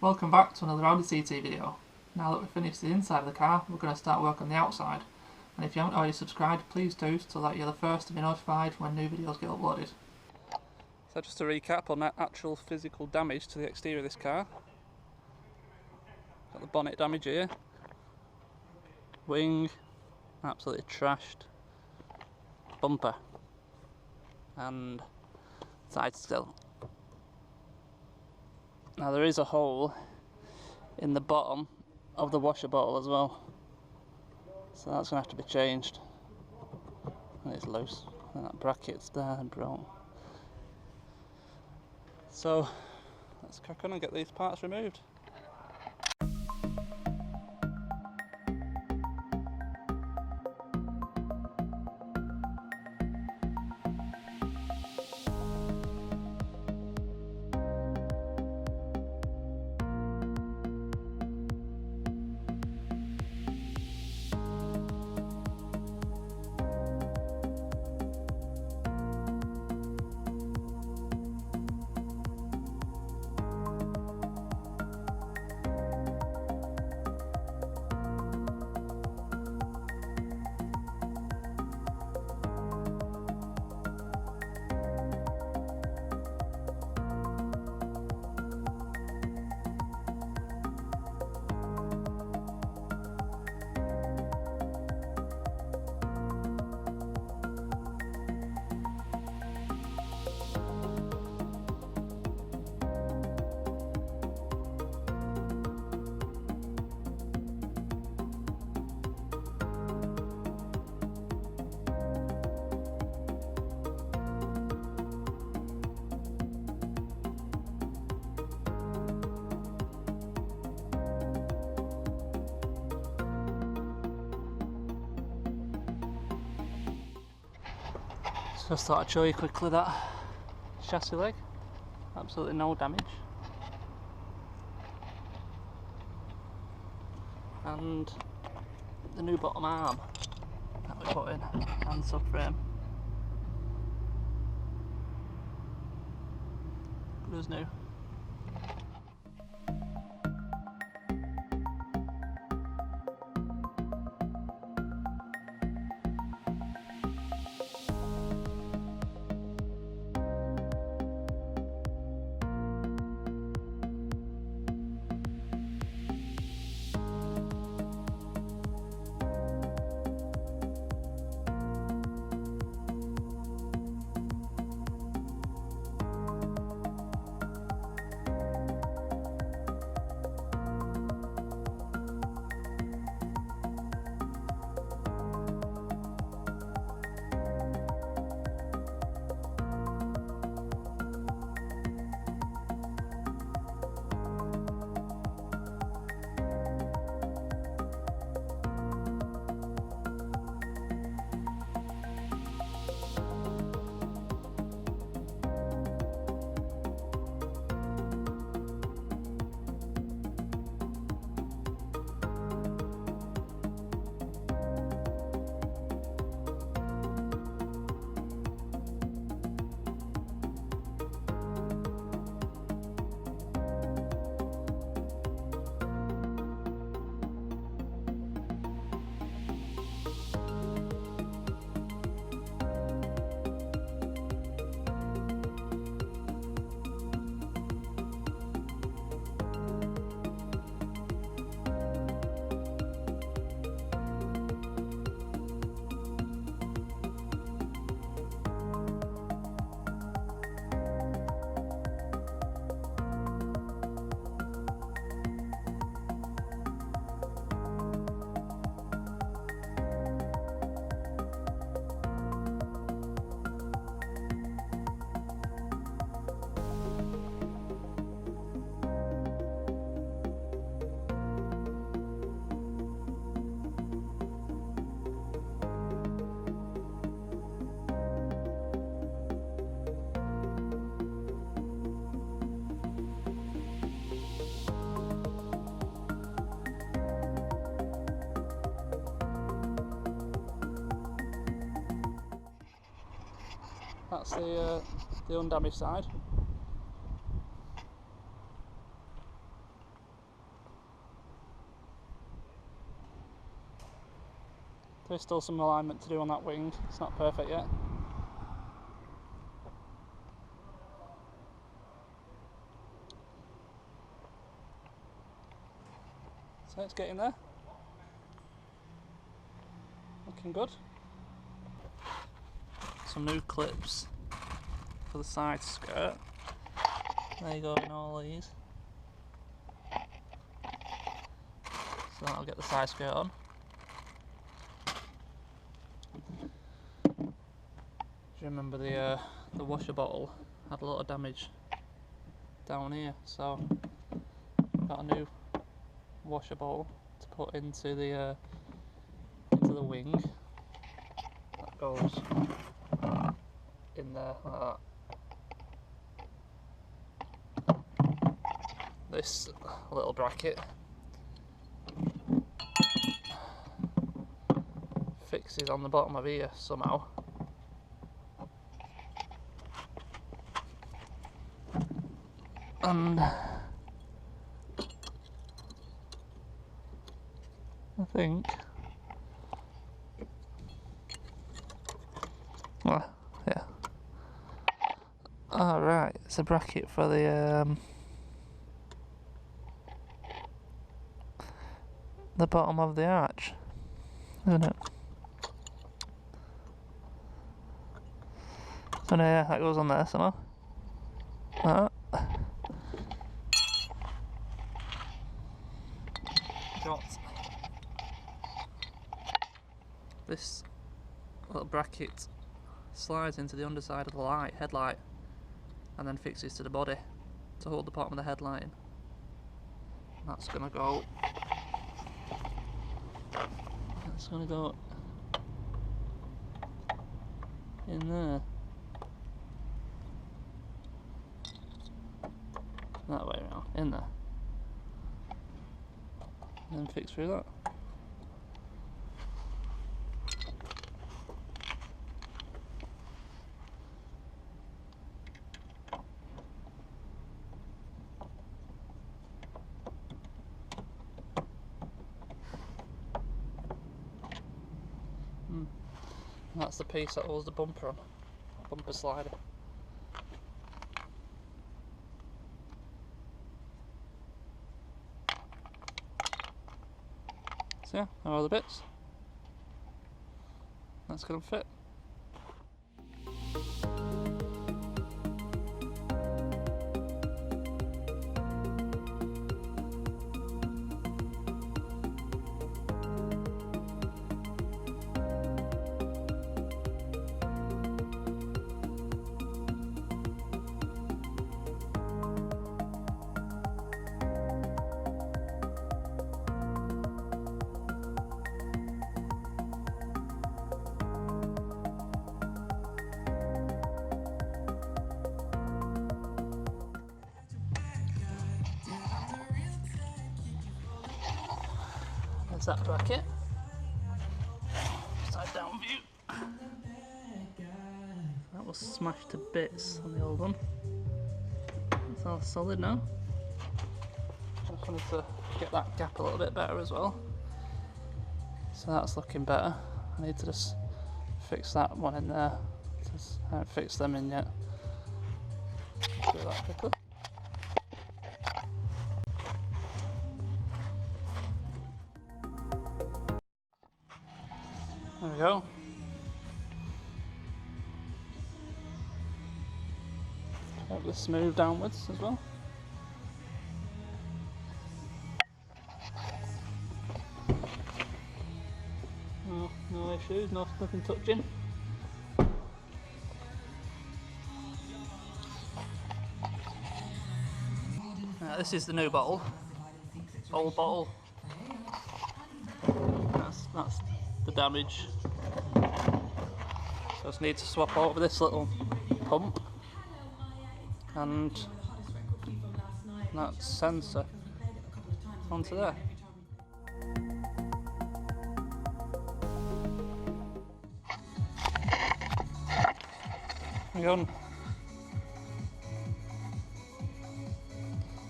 Welcome back to another Audi TT video. Now that we've finished the inside of the car, we're going to start work on the outside. And if you haven't already subscribed, please do, so that you're the first to be notified when new videos get uploaded. So just to recap on that actual physical damage to the exterior of this car. Got the bonnet damage here. Wing, absolutely trashed. Bumper. And side still. Now there is a hole in the bottom of the washer bottle as well, so that's going to have to be changed, and it's loose, and that bracket's there and broke. So let's crack on and get these parts removed. Just thought I'd show you quickly that chassis leg, absolutely no damage, and the new bottom arm that we put in, and subframe, good as new. That's the undamaged side. There's still some alignment to do on that wing, it's not perfect yet. So it's getting there. Looking good. Some new clips for the side skirt. There you go in all these. So that'll get the side skirt on. Do you remember the washer bottle had a lot of damage down here, so got a new washer bottle to put into the wing. That goes in there like that. This little bracket fixes on the bottom of here somehow. And I think, well, yeah. All right, it's a bracket for the bottom of the arch, isn't it? So yeah, that goes on there somehow. Got this little bracket slides into the underside of the headlight, and then fixes to the body to hold the bottom of the headlight in. That's gonna go. That's gonna go in there. That way around, in there. And then fix through that. That's the piece that holds the bumper on, bumper slider. So yeah, there are the bits. That's gonna fit. There's that bracket. Side down view. That was smashed to bits on the old one. It's all solid now. Just wanted to get that gap a little bit better as well. So that's looking better. I need to just fix that one in there. I haven't fixed them in yet. Let's do that quickly. There we go. Hope this smooth downwards as well. No issues, nothing touching. This is the new bottle. Old bottle. That's the damage. So I just need to swap over this little pump and that sensor onto there. Hang on.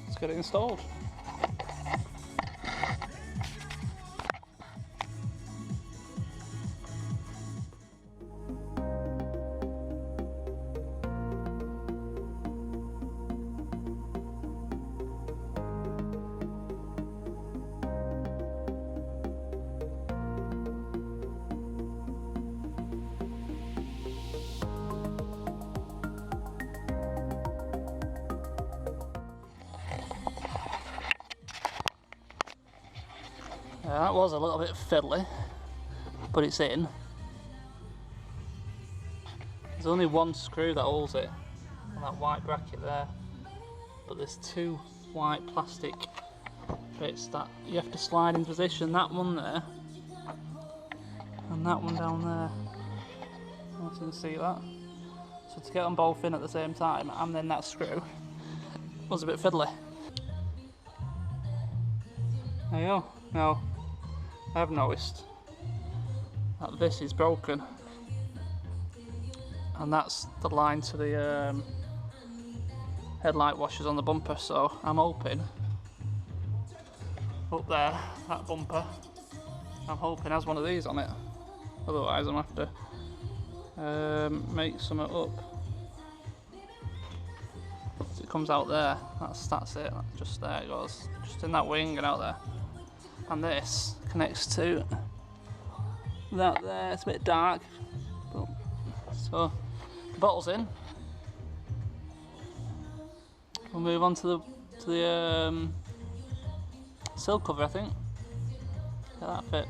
Let's get it installed. Yeah, that was a little bit fiddly, but it's in. There's only one screw that holds it, on that white bracket there, but there's two white plastic bits that you have to slide in position. That one there, and that one down there. I want you to see that. So to get them both in at the same time, and then that screw, was a bit fiddly. There you go. Now, I've noticed that this is broken, and that's the line to the headlight washers on the bumper, so I'm hoping up there, that bumper, I'm hoping has one of these on it, otherwise I'm going to have to make something up. So it comes out there, that's it, just there it goes, just in that wing and out there. And this connects to that there, it's a bit dark, but, so the bottle's in. We'll move on to the sill cover, I think. Get that fit.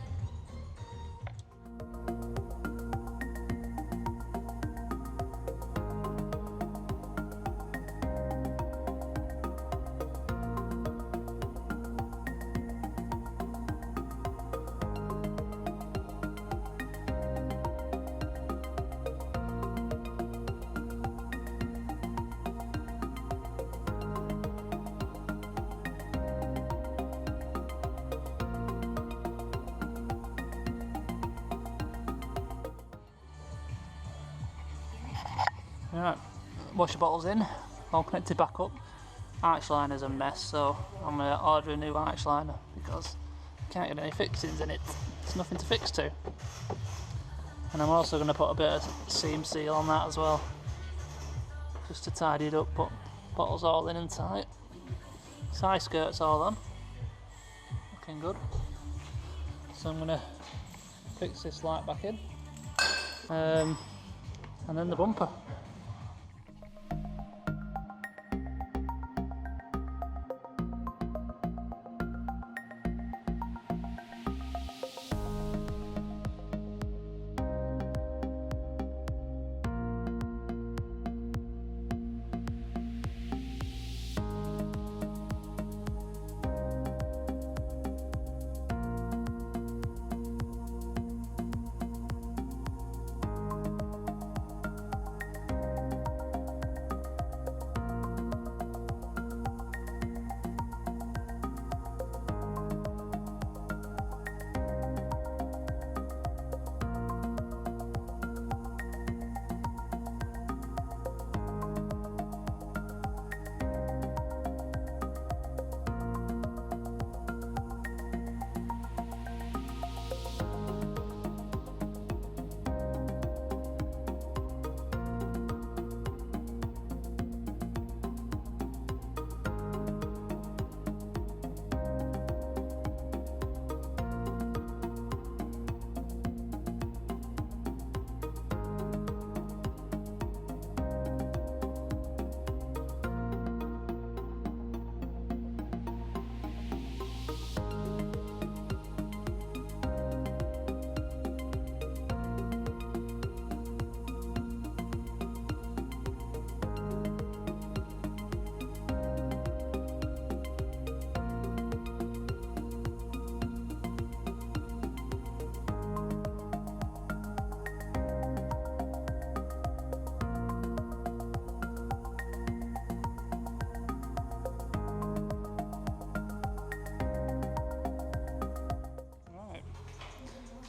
Right, washer bottle's in, all connected back up. Arch liner's a mess, so I'm going to order a new arch liner because I can't get any fixings in it. There's nothing to fix to. And I'm also going to put a bit of seam seal on that as well, just to tidy it up, but bottle's all in and tight. Side skirt's all on, looking good. So I'm going to fix this light back in, and then the bumper.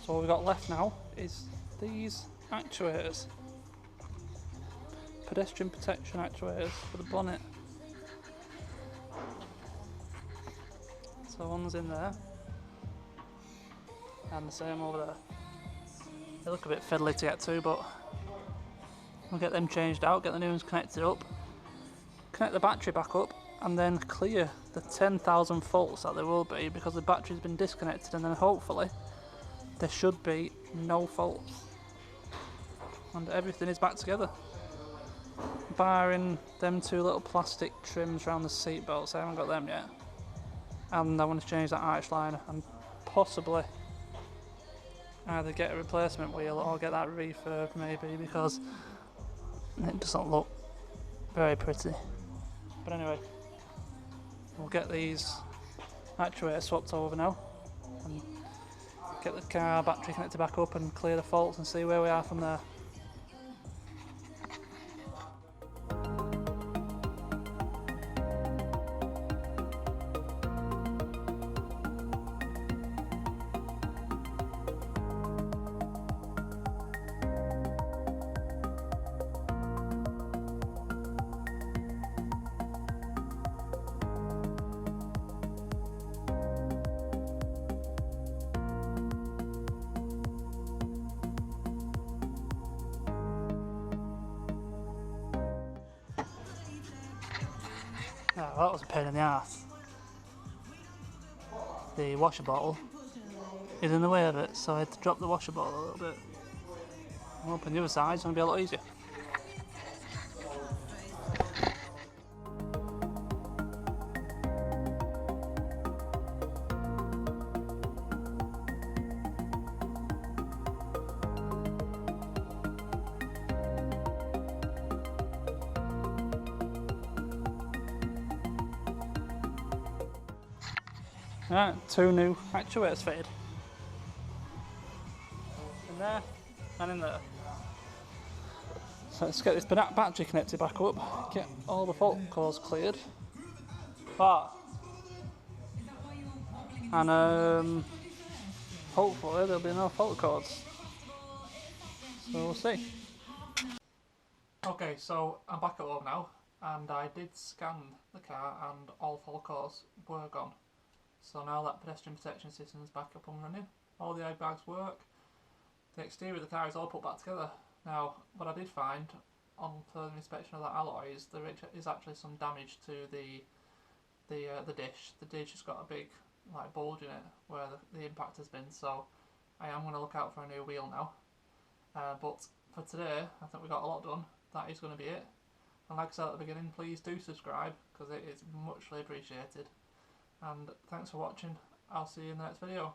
So all we've got left now is these actuators. Pedestrian protection actuators for the bonnet. So one's in there, and the same over there. They look a bit fiddly to get to, but we'll get them changed out, get the new ones connected up, connect the battery back up, and then clear the 10,000 faults that there will be because the battery's been disconnected, and then hopefully there should be no faults and everything is back together, barring them two little plastic trims around the seat belts. I haven't got them yet, and I want to change that arch liner and possibly either get a replacement wheel or get that refurb maybe, because it doesn't look very pretty. But anyway, we'll get these actuators swapped over now and get the car battery connected back up and clear the faults and see where we are from there. Oh, that was a pain in the arse. The washer bottle is in the way of it, so I had to drop the washer bottle a little bit. And open the other side, it's going to be a lot easier. Right, 2 new actuators fitted. In there and in there. So let's get this battery connected back up, get all the fault cores cleared. And hopefully there'll be no fault codes. So we'll see. Okay, so I'm back at home now, and I did scan the car and all fault codes were gone. So now that pedestrian protection system is back up and running, all the airbags work, the exterior of the car is all put back together. Now, what I did find on further inspection of that alloy is there is actually some damage to the dish. The dish has got a big bulge in it where the impact has been, so I am going to look out for a new wheel now. But for today, I think we got a lot done. That is going to be it. And like I said at the beginning, please do subscribe because it is muchly appreciated. And thanks for watching. I'll see you in the next video.